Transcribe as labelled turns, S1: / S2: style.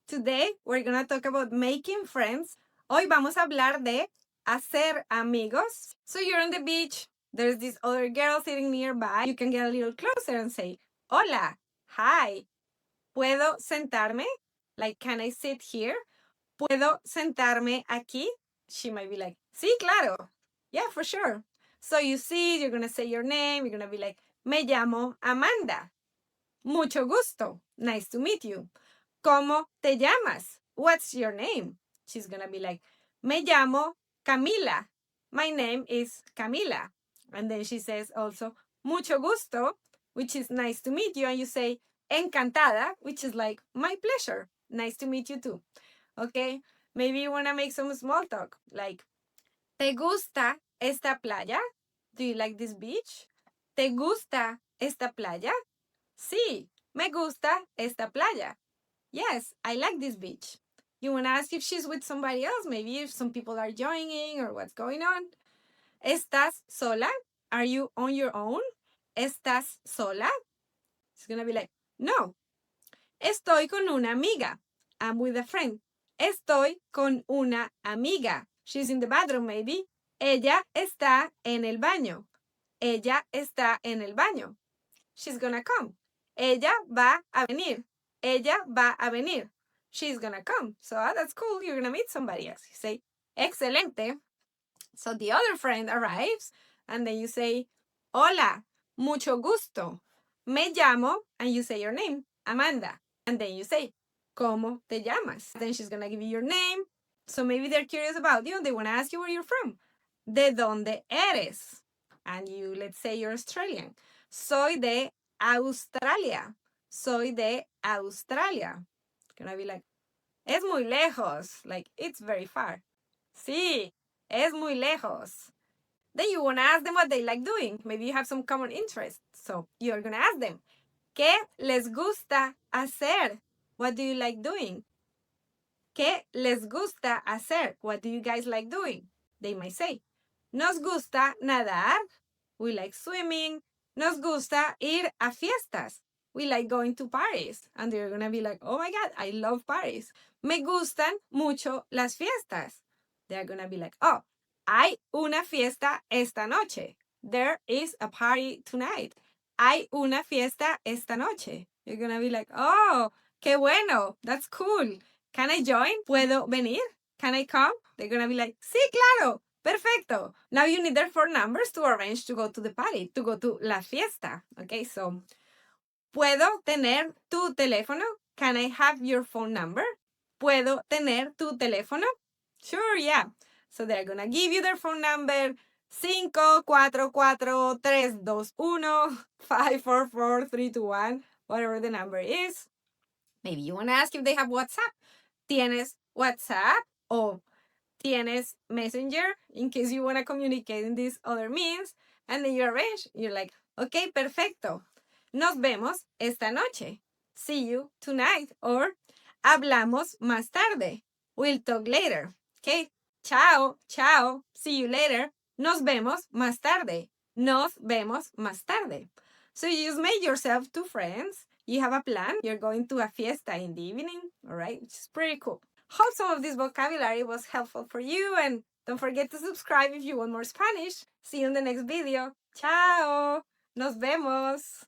S1: Today we're gonna talk about making friends. Hoy vamos a hablar de hacer amigos. So you're on the beach, there's this other girl sitting nearby. You can get a little closer and say, hola, hi. ¿Puedo sentarme? Like, can I sit here? ¿Puedo sentarme aquí? She might be like, sí, claro. Yeah, for sure. So you see, you're gonna say your name. You're gonna be like, me llamo Amanda. Mucho gusto. Nice to meet you. ¿Cómo te llamas? What's your name? She's gonna be like, me llamo Camila. My name is Camila. And then she says also, mucho gusto, which is nice to meet you. And you say, encantada, which is like, my pleasure. Nice to meet you too. Okay? Maybe you wanna make some small talk. Like, ¿te gusta esta playa? Do you like this beach? ¿Te gusta esta playa? Sí, me gusta esta playa. Yes, I like this beach. You want to ask if she's with somebody else, maybe if some people are joining or what's going on. ¿Estás sola? Are you on your own? ¿Estás sola? She's going to be like, no. Estoy con una amiga. I'm with a friend. Estoy con una amiga. She's in the bathroom, maybe. Ella está en el baño. Ella está en el baño. She's gonna come. Ella va a venir. Ella va a venir. She's gonna come. So that's cool. You're gonna meet somebody else. You say, excelente. So the other friend arrives, and then you say, hola, mucho gusto. Me llamo, and you say your name, Amanda. And then you say, ¿cómo te llamas? Then she's gonna give you your name. So maybe they're curious about you. They wanna ask you where you're from. ¿De dónde eres? And you, let's say you're Australian. Soy de Australia. Soy de Australia. It's gonna be like, es muy lejos. Like, it's very far. Sí, es muy lejos. Then you want to ask them what they like doing. Maybe you have some common interests. So you're going to ask them, ¿qué les gusta hacer? What do you like doing? ¿Qué les gusta hacer? What do you guys like doing? They might say, nos gusta nadar. We like swimming. Nos gusta ir a fiestas. We like going to parties. And they're going to be like, oh my God, I love parties. Me gustan mucho las fiestas. They're going to be like, oh, hay una fiesta esta noche. There is a party tonight. Hay una fiesta esta noche. You're going to be like, oh, qué bueno. That's cool. Can I join? ¿Puedo venir? Can I come? They're going to be like, sí, claro. Perfecto. Now you need their phone numbers to arrange to go to the party, to go to la fiesta. Okay, so, ¿puedo tener tu teléfono? Can I have your phone number? ¿Puedo tener tu teléfono? Sure, yeah. So they're gonna give you their phone number, 544-321-544-321, whatever the number is. Maybe you wanna ask if they have WhatsApp. ¿Tienes WhatsApp? O tienes Messenger, in case you want to communicate in these other means, and then you arrange. You're like, okay, perfecto. Nos vemos esta noche. See you tonight. Or hablamos más tarde. We'll talk later. Okay, chao, chao. See you later. Nos vemos más tarde. Nos vemos más tarde. So you just made yourself two friends. You have a plan. You're going to a fiesta in the evening, all right? Which is pretty cool. Hope some of this vocabulary was helpful for you, and don't forget to subscribe if you want more Spanish. See you in the next video. Chao. Nos vemos.